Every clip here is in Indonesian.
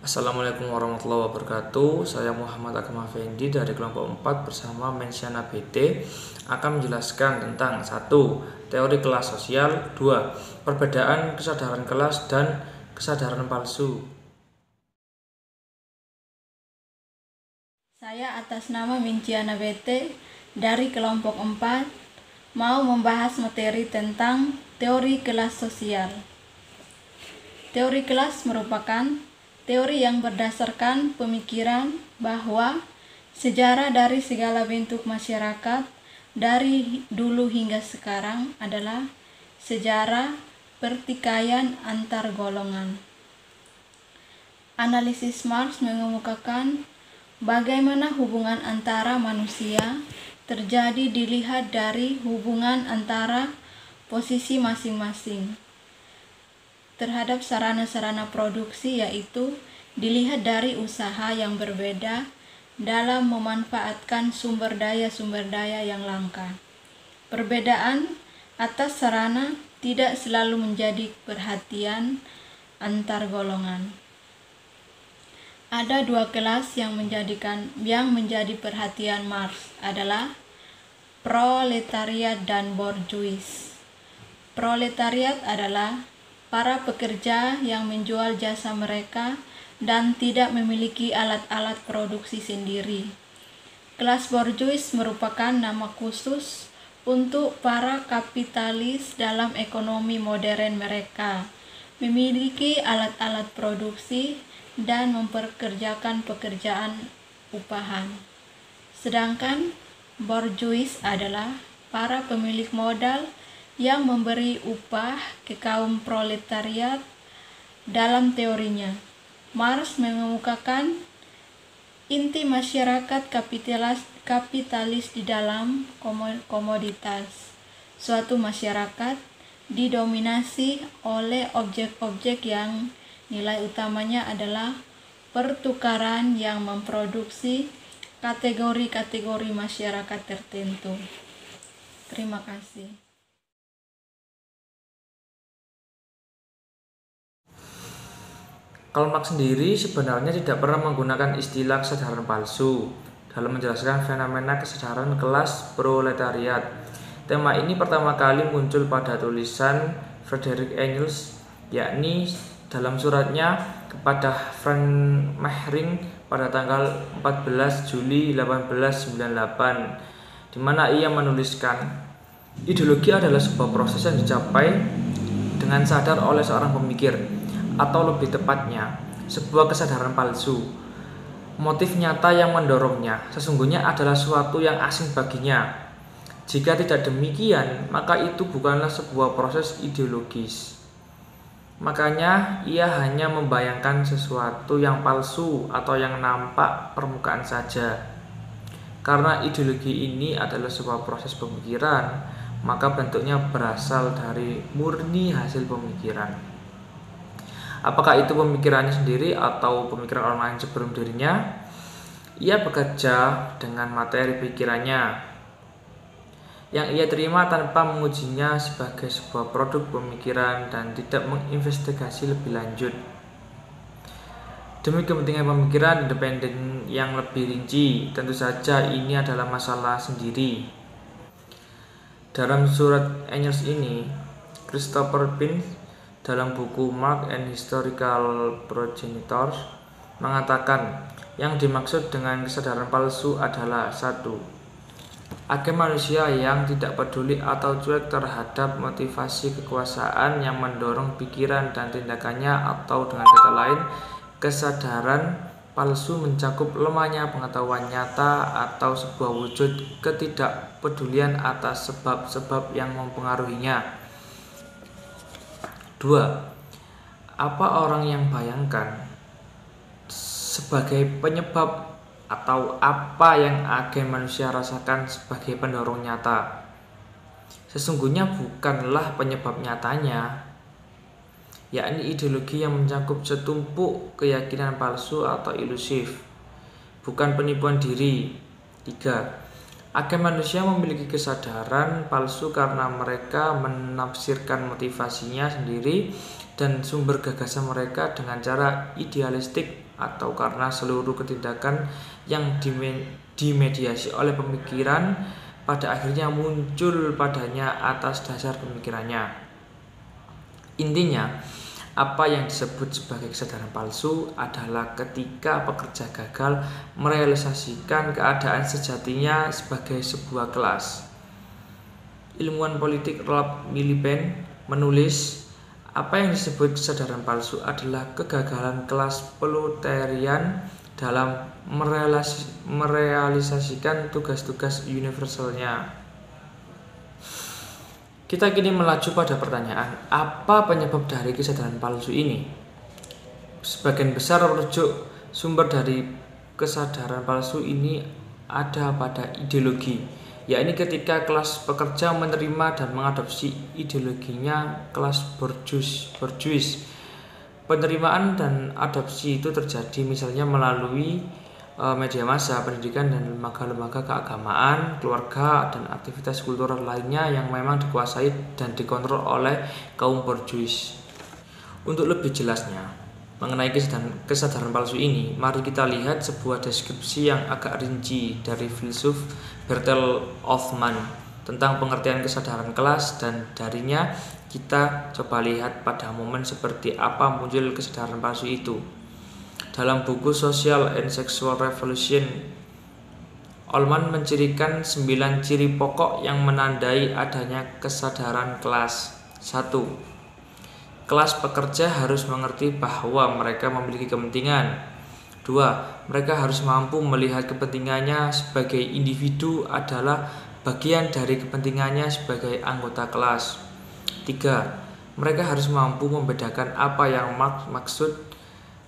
Assalamualaikum warahmatullahi wabarakatuh. Saya Muhammad Agam Effendi dari kelompok 4 bersama Mensiana BT akan menjelaskan tentang 1. Teori kelas sosial, 2. Perbedaan kesadaran kelas dan kesadaran palsu. Saya atas nama Mensiana BT dari kelompok 4 mau membahas materi tentang teori kelas sosial. Teori kelas merupakan teori yang berdasarkan pemikiran bahwa sejarah dari segala bentuk masyarakat dari dulu hingga sekarang adalah sejarah pertikaian antar golongan. Analisis Marx mengemukakan bagaimana hubungan antara manusia terjadi dilihat dari hubungan antara posisi masing-masing terhadap sarana-sarana produksi, yaitu dilihat dari usaha yang berbeda dalam memanfaatkan sumber daya yang langka. Perbedaan atas sarana tidak selalu menjadi perhatian antar golongan. Ada dua kelas yang menjadi perhatian Marx adalah proletariat dan borjuis. Proletariat adalah para pekerja yang menjual jasa mereka dan tidak memiliki alat-alat produksi sendiri. Kelas borjuis merupakan nama khusus untuk para kapitalis dalam ekonomi modern. Mereka memiliki alat-alat produksi dan mempekerjakan pekerjaan upahan. Sedangkan borjuis adalah para pemilik modal yang memberi upah ke kaum proletariat. Dalam teorinya, Marx mengemukakan inti masyarakat kapitalis di dalam komoditas. Suatu masyarakat didominasi oleh objek-objek yang nilai utamanya adalah pertukaran yang memproduksi kategori-kategori masyarakat tertentu. Terima kasih. Karl Marx sendiri sebenarnya tidak pernah menggunakan istilah kesadaran palsu dalam menjelaskan fenomena kesadaran kelas proletariat. Tema ini pertama kali muncul pada tulisan Friedrich Engels, yakni dalam suratnya kepada Frank Mehring pada tanggal 14 Juli 1898, di mana ia menuliskan, ideologi adalah sebuah proses yang dicapai dengan sadar oleh seorang pemikir, atau lebih tepatnya, sebuah kesadaran palsu. Motif nyata yang mendorongnya sesungguhnya adalah suatu yang asing baginya. Jika tidak demikian, maka itu bukanlah sebuah proses ideologis. Makanya ia hanya membayangkan sesuatu yang palsu atau yang nampak permukaan saja. Karena ideologi ini adalah sebuah proses pemikiran, maka bentuknya berasal dari murni hasil pemikiran. Apakah itu pemikirannya sendiri atau pemikiran orang lain sebelum dirinya? Ia bekerja dengan materi pikirannya yang ia terima tanpa mengujinya sebagai sebuah produk pemikiran dan tidak menginvestigasi lebih lanjut. Demi kepentingan pemikiran independen yang lebih rinci, tentu saja ini adalah masalah sendiri. Dalam surat Engels ini, Christopher Pins dalam buku Marx and Historical Progenitors mengatakan yang dimaksud dengan kesadaran palsu adalah 1. Agen manusia yang tidak peduli atau cuek terhadap motivasi kekuasaan yang mendorong pikiran dan tindakannya, atau dengan kata lain, kesadaran palsu mencakup lemahnya pengetahuan nyata atau sebuah wujud ketidakpedulian atas sebab-sebab yang mempengaruhinya. 2. Apa orang yang bayangkan sebagai penyebab atau apa yang agen manusia rasakan sebagai pendorong nyata sesungguhnya bukanlah penyebab nyatanya, yakni ideologi yang mencakup setumpuk keyakinan palsu atau ilusif, bukan penipuan diri. 3. Agen manusia memiliki kesadaran palsu karena mereka menafsirkan motivasinya sendiri dan sumber gagasan mereka dengan cara idealistik atau karena seluruh tindakan yang dimediasi oleh pemikiran pada akhirnya muncul padanya atas dasar pemikirannya. Intinya, apa yang disebut sebagai kesadaran palsu adalah ketika pekerja gagal merealisasikan keadaan sejatinya sebagai sebuah kelas. Ilmuwan politik Ralph Miliband menulis, apa yang disebut kesadaran palsu adalah kegagalan kelas proletarian dalam merealisasikan tugas-tugas universalnya. Kita kini melaju pada pertanyaan, apa penyebab dari kesadaran palsu ini? Sebagian besar merujuk sumber dari kesadaran palsu ini ada pada ideologi, yakni ketika kelas pekerja menerima dan mengadopsi ideologinya kelas borjuis. Penerimaan dan adopsi itu terjadi misalnya melalui media massa, pendidikan, dan lembaga-lembaga keagamaan, keluarga, dan aktivitas kultural lainnya yang memang dikuasai dan dikontrol oleh kaum borjuis. Untuk lebih jelasnya mengenai kesadaran palsu ini, mari kita lihat sebuah deskripsi yang agak rinci dari filsuf Bertelsmann Hoffmann tentang pengertian kesadaran kelas, dan darinya kita coba lihat pada momen seperti apa muncul kesadaran palsu itu. Dalam buku Social and Sexual Revolution, Hoffmann mencirikan 9 ciri pokok yang menandai adanya kesadaran kelas. 1. Kelas pekerja harus mengerti bahwa mereka memiliki kepentingan. 2. Mereka harus mampu melihat kepentingannya sebagai individu adalah bagian dari kepentingannya sebagai anggota kelas. 3. Mereka harus mampu membedakan apa yang Marx maksud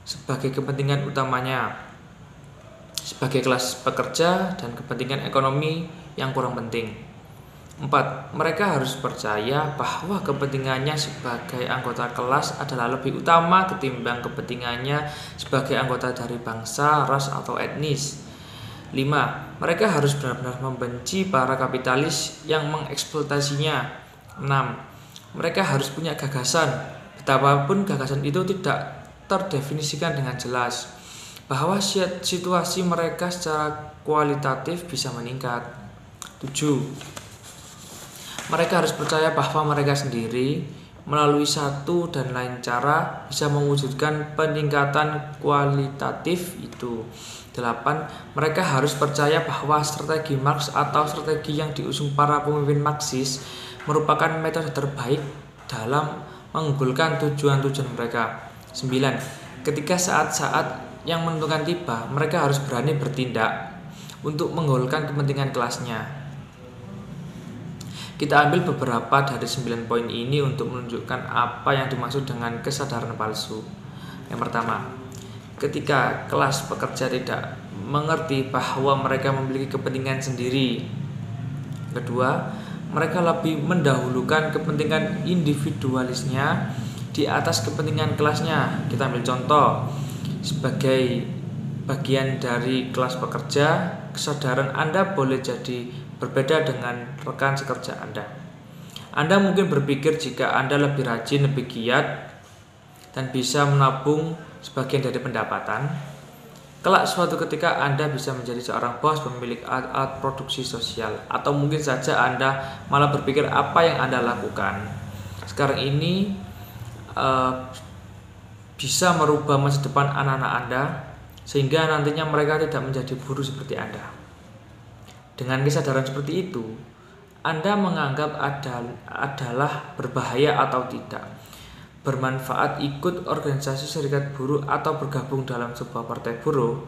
sebagai kepentingan utamanya sebagai kelas pekerja dan kepentingan ekonomi yang kurang penting. 4. Mereka harus percaya bahwa kepentingannya sebagai anggota kelas adalah lebih utama ketimbang kepentingannya sebagai anggota dari bangsa, ras, atau etnis. 5. Mereka harus benar-benar membenci para kapitalis yang mengeksploitasinya. 6. Mereka harus punya gagasan, betapapun gagasan itu tidak terdefinisikan dengan jelas, bahwa situasi mereka secara kualitatif bisa meningkat. 7. Mereka harus percaya bahwa mereka sendiri melalui satu dan lain cara bisa mewujudkan peningkatan kualitatif itu. 8. Mereka harus percaya bahwa strategi Marx atau strategi yang diusung para pemimpin Marxis merupakan metode terbaik dalam mengunggulkan tujuan-tujuan mereka. 9. Ketika saat-saat yang menentukan tiba, mereka harus berani bertindak untuk menggolkan kepentingan kelasnya. Kita ambil beberapa dari 9 poin ini untuk menunjukkan apa yang dimaksud dengan kesadaran palsu. Yang pertama, ketika kelas pekerja tidak mengerti bahwa mereka memiliki kepentingan sendiri. Kedua, mereka lebih mendahulukan kepentingan individualisnya di atas kepentingan kelasnya. Kita ambil contoh, sebagai bagian dari kelas pekerja, kesadaran Anda boleh jadi berbeda dengan rekan sekerja Anda. Anda mungkin berpikir jika Anda lebih rajin, lebih giat, dan bisa menabung sebagian dari pendapatan, kelak suatu ketika Anda bisa menjadi seorang bos pemilik alat produksi sosial. Atau mungkin saja Anda malah berpikir apa yang Anda lakukan sekarang ini bisa merubah masa depan anak-anak Anda, sehingga nantinya mereka tidak menjadi buruh seperti Anda. Dengan kesadaran seperti itu, Anda menganggap adalah berbahaya atau tidak, bermanfaat ikut organisasi serikat buruh atau bergabung dalam sebuah partai buruh,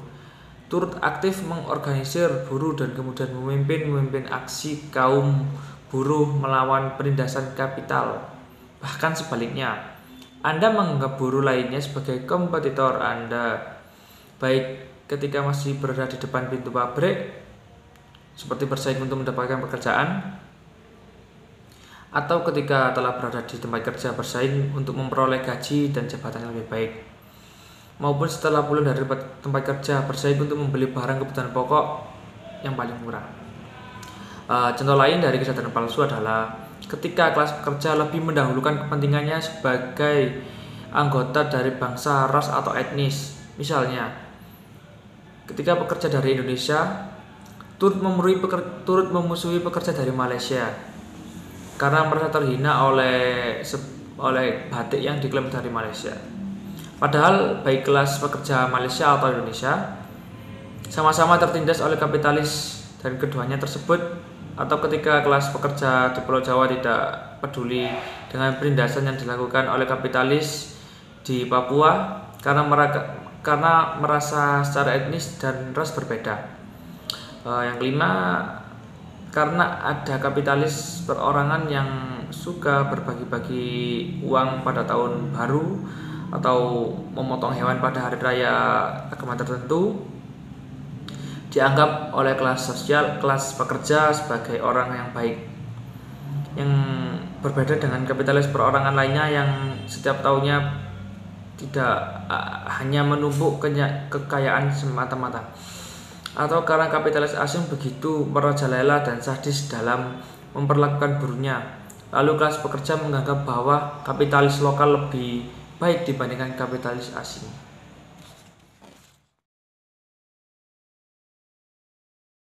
turut aktif mengorganisir buruh dan kemudian memimpin aksi kaum buruh melawan penindasan kapital. Bahkan sebaliknya, Anda menganggap buruh lainnya sebagai kompetitor Anda, baik ketika masih berada di depan pintu pabrik, seperti bersaing untuk mendapatkan pekerjaan, atau ketika telah berada di tempat kerja bersaing untuk memperoleh gaji dan jabatan yang lebih baik, maupun setelah pulang dari tempat kerja bersaing untuk membeli barang kebutuhan pokok yang paling murah. Contoh lain dari kesadaran palsu adalah ketika kelas pekerja lebih mendahulukan kepentingannya sebagai anggota dari bangsa, ras, atau etnis Misalnya, ketika pekerja dari Indonesia turut memusuhi pekerja dari Malaysia karena merasa terhina oleh batik yang diklaim dari Malaysia. Padahal baik kelas pekerja Malaysia atau Indonesia sama-sama tertindas oleh kapitalis dan keduanya tersebut, atau ketika kelas pekerja di Pulau Jawa tidak peduli dengan penindasan yang dilakukan oleh kapitalis di Papua karena merasa secara etnis dan ras berbeda. Yang kelima, karena ada kapitalis perorangan yang suka berbagi-bagi uang pada tahun baru atau memotong hewan pada hari raya agama tertentu, dianggap oleh kelas pekerja sebagai orang yang baik, yang berbeda dengan kapitalis perorangan lainnya yang setiap tahunnya tidak hanya menumpuk kekayaan semata-mata, atau karena kapitalis asing begitu merajalela dan sadis dalam memperlakukan buruhnya, lalu kelas pekerja menganggap bahwa kapitalis lokal lebih baik dibandingkan kapitalis asing.